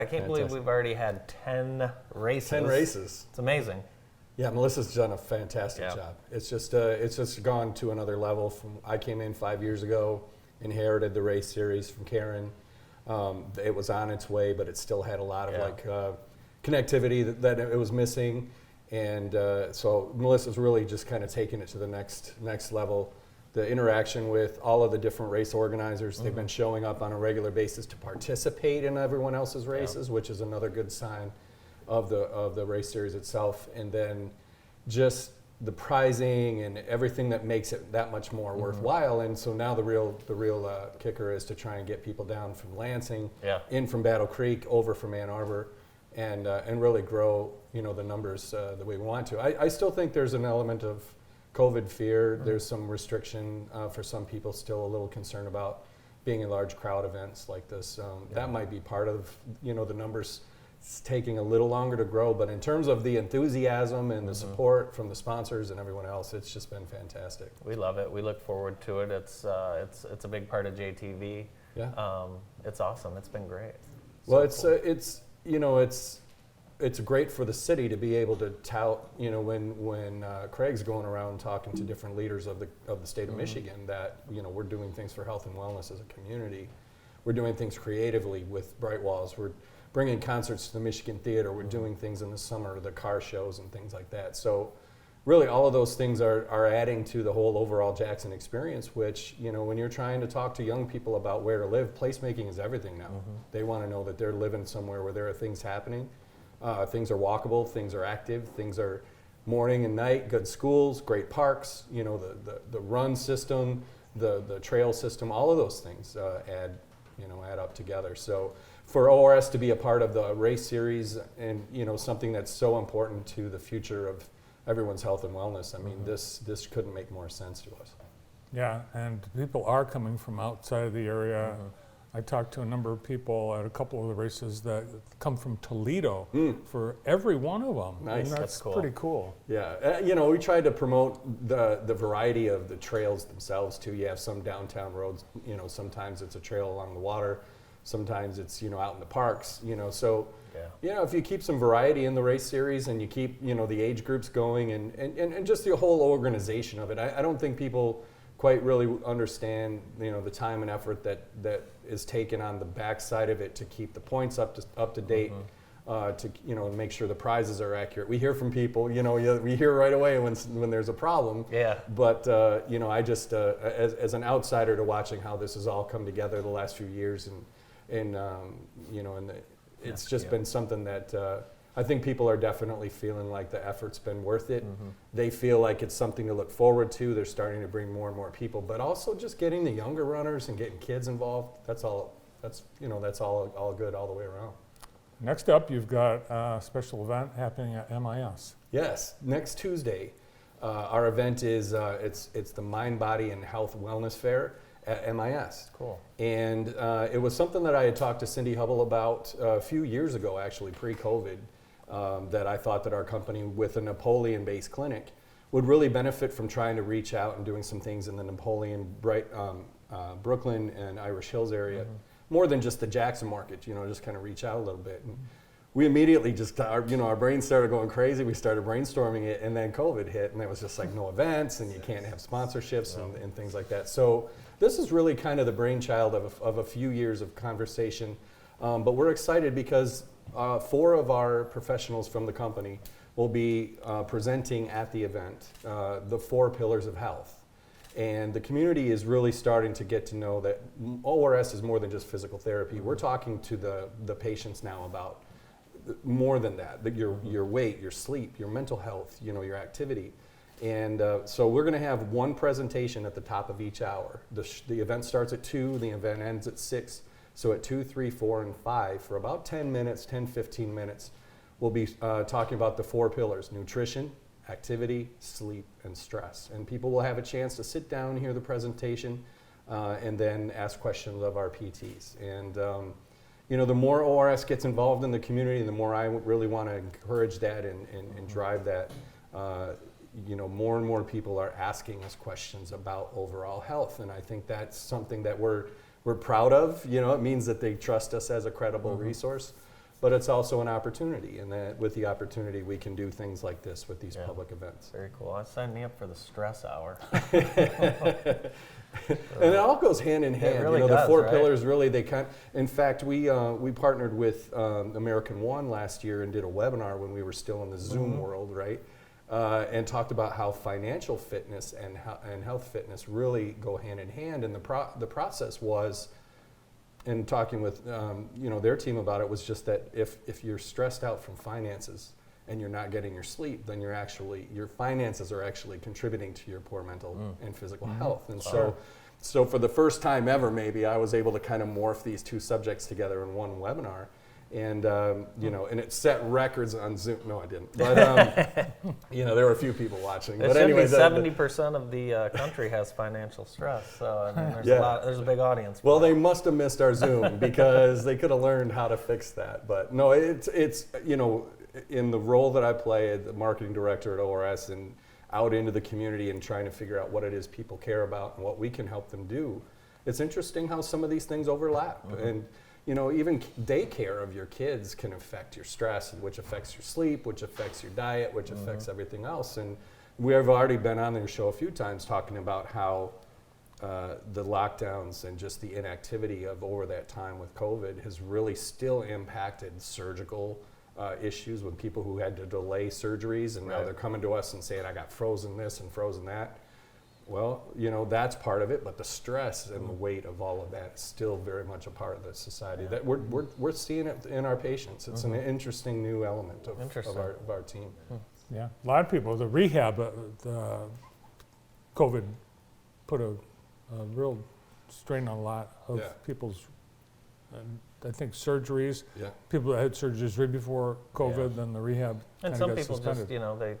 I can't believe we've already had 10 races. 10 races. It's amazing. Yeah, Melissa's done a fantastic job. It's just gone to another level. I came in 5 years ago, inherited the race series from Karen. It was on its way, but it still had a lot of connectivity that it was missing. And so Melissa's really just kind of taken it to the next level. The interaction with all of the different race organizers, they've been showing up on a regular basis to participate in everyone else's races, which is another good sign of the race series itself. And then just the prizing and everything that makes it that much more worthwhile. And so now the real kicker is to try and get people down from Lansing, in from Battle Creek, over from Ann Arbor, and really grow the numbers the way we want to. I still think there's an element of COVID fear. There's some restriction for some people, still a little concerned about being in large crowd events like this. That might be part of the numbers. It's taking a little longer to grow, but in terms of the enthusiasm and the support from the sponsors and everyone else, it's just been fantastic. We love it. We look forward to it. It's a big part of JTV. Yeah. It's awesome. It's been great. Well, it's great for the city to be able to tout, when Craig's going around talking to different leaders of the state of Michigan, that we're doing things for health and wellness as a community. We're doing things creatively with Bright Walls. We're bringing concerts to the Michigan Theater. We're doing things in the summer, the car shows and things like that. So really all of those things are adding to the whole overall Jackson experience, which, when you're trying to talk to young people about where to live, placemaking is everything now. They want to know that they're living somewhere where there are things happening. Things are walkable, things are active, things are morning and night, good schools, great parks, the run system, the trail system, all of those things add up together. So for ORS to be a part of the race series and, something that's so important to the future of everyone's health and wellness, I mean, this couldn't make more sense to us. Yeah, and people are coming from outside of the area. I talked to a number of people at a couple of the races that come from Toledo for every one of them. Nice. And that's cool. pretty cool. Yeah, we tried to promote the variety of the trails themselves too. You have some downtown roads, sometimes it's a trail along the water, sometimes it's, out in the parks, so, if you keep some variety in the race series and you keep, the age groups going and just the whole organization of it, I don't think people quite really understand, the time and effort that is taken on the backside of it to keep the points up to date, to make sure the prizes are accurate. We hear from people, we hear right away when there's a problem. Yeah. But I just as an outsider to watching how this has all come together the last few years, it's just been something that. I think people are definitely feeling like the effort's been worth it. They feel like it's something to look forward to. They're starting to bring more and more people, but also just getting the younger runners and getting kids involved. That's all good all the way around. Next up, you've got a special event happening at MIS. Yes, next Tuesday, our event is it's the Mind, Body, and Health Wellness Fair at MIS. Cool. And it was something that I had talked to Cindy Hubble about a few years ago, actually pre-COVID. That I thought that our company, with a Napoleon-based clinic, would really benefit from trying to reach out and doing some things in the Napoleon, Brooklyn and Irish Hills area, more than just the Jackson market, just kind of reach out a little bit. And we immediately our brains started going crazy. We started brainstorming it, and then COVID hit, and it was just like no events, and you can't have sponsorships and things like that. So this is really kind of the brainchild of a few years of conversation, but we're excited because 4 of our professionals from the company will be presenting at the event, the 4 pillars of health. And the community is really starting to get to know that ORS is more than just physical therapy. We're talking to the patients now about more than that your weight, your sleep, your mental health, your activity. And so we're going to have one presentation at the top of each hour. The event starts at 2, the event ends at 6. So at 2, 3, 4, and 5, for about 10 minutes, 10, 15 minutes, we'll be talking about the 4 pillars: nutrition, activity, sleep, and stress. And people will have a chance to sit down, hear the presentation, and then ask questions of our PTs. And the more ORS gets involved in the community, the more I really want to encourage that and drive that. More and more people are asking us questions about overall health, and I think that's something that we're proud of. It means that they trust us as a credible resource. but it's also an opportunity, and that with the opportunity we can do things like this with these public events. Very cool. I signed me up for the stress hour. And it all goes hand in hand. really the does, four right? pillars really, in fact, we partnered with American One last year and did a webinar when we were still in the Zoom world, right? And talked about how financial fitness and health fitness really go hand in hand. And the process was, in talking with their team about it, was just that if you're stressed out from finances and you're not getting your sleep, then your finances are actually contributing to your poor mental and physical health. And so for the first time ever, maybe I was able to kind of morph these two subjects together in one webinar. And, and it set records on Zoom. No, I didn't. But, there were a few people watching. It But should anyway, be 70% of the country has financial stress. So I mean, there's a big audience. Well, they must have missed our Zoom because they could have learned how to fix that. But no, it's in the role that I play as the marketing director at ORS and out into the community and trying to figure out what it is people care about and what we can help them do. It's interesting how some of these things overlap. And even daycare of your kids can affect your stress, which affects your sleep, which affects your diet, which affects everything else. And we have already been on their show a few times talking about how the lockdowns and just the inactivity of over that time with COVID has really still impacted surgical issues with people who had to delay surgeries, and now they're coming to us and saying, I got frozen this and frozen that. Well, that's part of it, but the stress and the weight of all of that is still very much a part of the society. That we're seeing it in our patients. It's an interesting new element of our team. Yeah, a lot of people, the rehab, the COVID put a real strain on a lot of people's, I think, surgeries. Yeah. People that had surgeries right before COVID, then the rehab. And some people suspended. Just,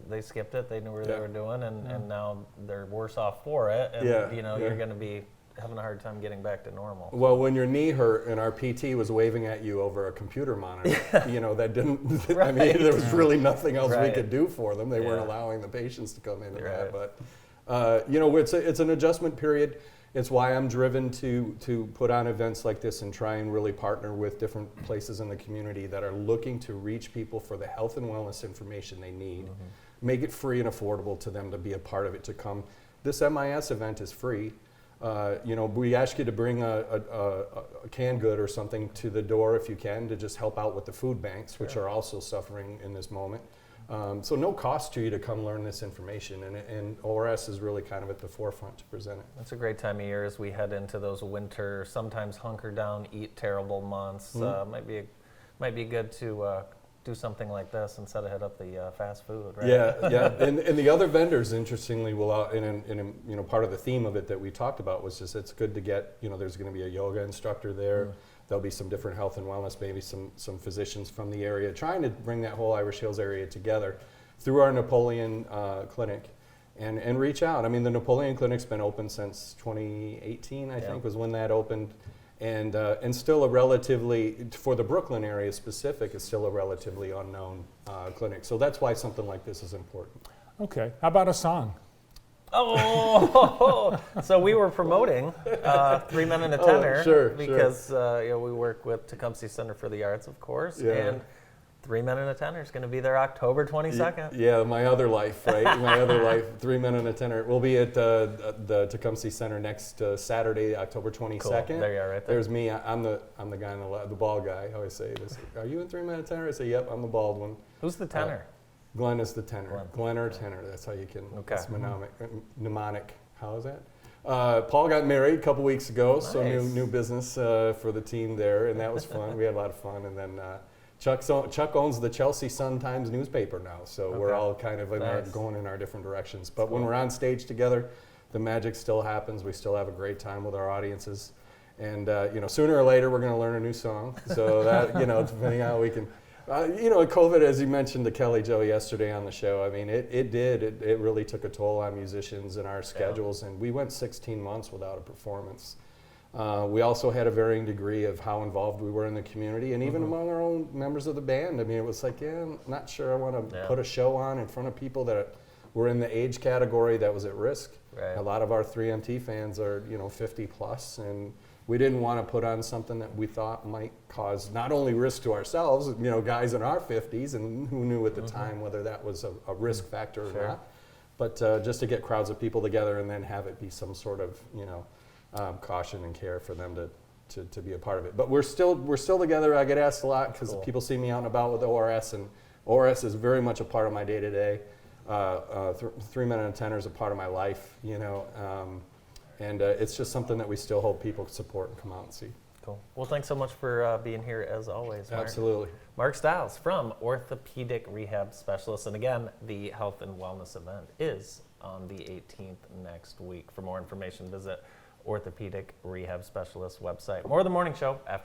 they skipped it. They knew what they were doing, and now they're worse off for it. And you're going to be having a hard time getting back to normal. Well, when your knee hurt and our PT was waving at you over a computer monitor, that didn't. I mean, there was really nothing else we could do for them. They weren't allowing the patients to come in and that. But it's an adjustment period. It's why I'm driven to put on events like this and try and really partner with different places in the community that are looking to reach people for the health and wellness information they need, make it free and affordable to them to be a part of it, to come. This MIS event is free. We ask you to bring a canned good or something to the door if you can, to just help out with the food banks, which are also suffering in this moment. So no cost to you to come learn this information, and ORS is really kind of at the forefront to present it. It's a great time of year as we head into those winter, sometimes hunker down, eat terrible months. Might be good to do something like this instead of hit up the fast food, right? Yeah. And the other vendors, interestingly, will part of the theme of it that we talked about was just it's good to get, there's going to be a yoga instructor there. There'll be some different health and wellness, maybe some physicians from the area, trying to bring that whole Irish Hills area together through our Napoleon Clinic and reach out. I mean, the Napoleon Clinic's been open since 2018, I think, was when that opened. And still a relatively, for the Brooklyn area specific, is still a relatively unknown clinic. So that's why something like this is important. Okay, how about a song? Oh, so we were promoting 3 Men and a Tenor because we work with Tecumseh Center for the Arts, of course, and 3 Men and a Tenor is going to be there October 22nd. Yeah, my other life, right? My other life, 3 Men and a Tenor. We'll be at the Tecumseh Center next Saturday, October 22nd. Cool. There you are, right there. There's me. I'm the guy the bald guy. I always say this. Are you in 3 Men and a Tenor? I say, yep, I'm the bald one. Who's the tenor? Glenn is the tenor. Glenn or tenor. That's how you can. Okay. It's mnemonic. How is that? Paul got married a couple weeks ago, so new business for the team there, and that was fun. We had a lot of fun, and then Chuck owns the Chelsea Sun-Times newspaper now, so we're all kind of going in our different directions. But when we're on stage together, the magic still happens. We still have a great time with our audiences, and sooner or later we're going to learn a new song. So that depending on how we can. COVID, as you mentioned to Kelly Jo yesterday on the show, I mean, it really took a toll on musicians and our schedules, and we went 16 months without a performance. We also had a varying degree of how involved we were in the community, and even among our own members of the band. I mean, it was like, I'm not sure I want to put a show on in front of people that were in the age category that was at risk. Right. A lot of our 3MT fans are, 50 plus, and we didn't want to put on something that we thought might cause not only risk to ourselves, guys in our 50s, and who knew at the time whether that was a risk factor or not, but just to get crowds of people together and then have it be some sort of, caution and care for them to be a part of it. But we're still together. I get asked a lot because people see me out and about with ORS, and ORS is very much a part of my day-to-day. 3-minute and tenor is a part of my life, and it's just something that we still hope people support and come out and see. Cool. Well, thanks so much for being here as always, Mark. Absolutely. Mark Stiles from Orthopaedic Rehab Specialist. And again, the health and wellness event is on the 18th next week. For more information, visit Orthopaedic Rehab Specialist website. More of the morning show after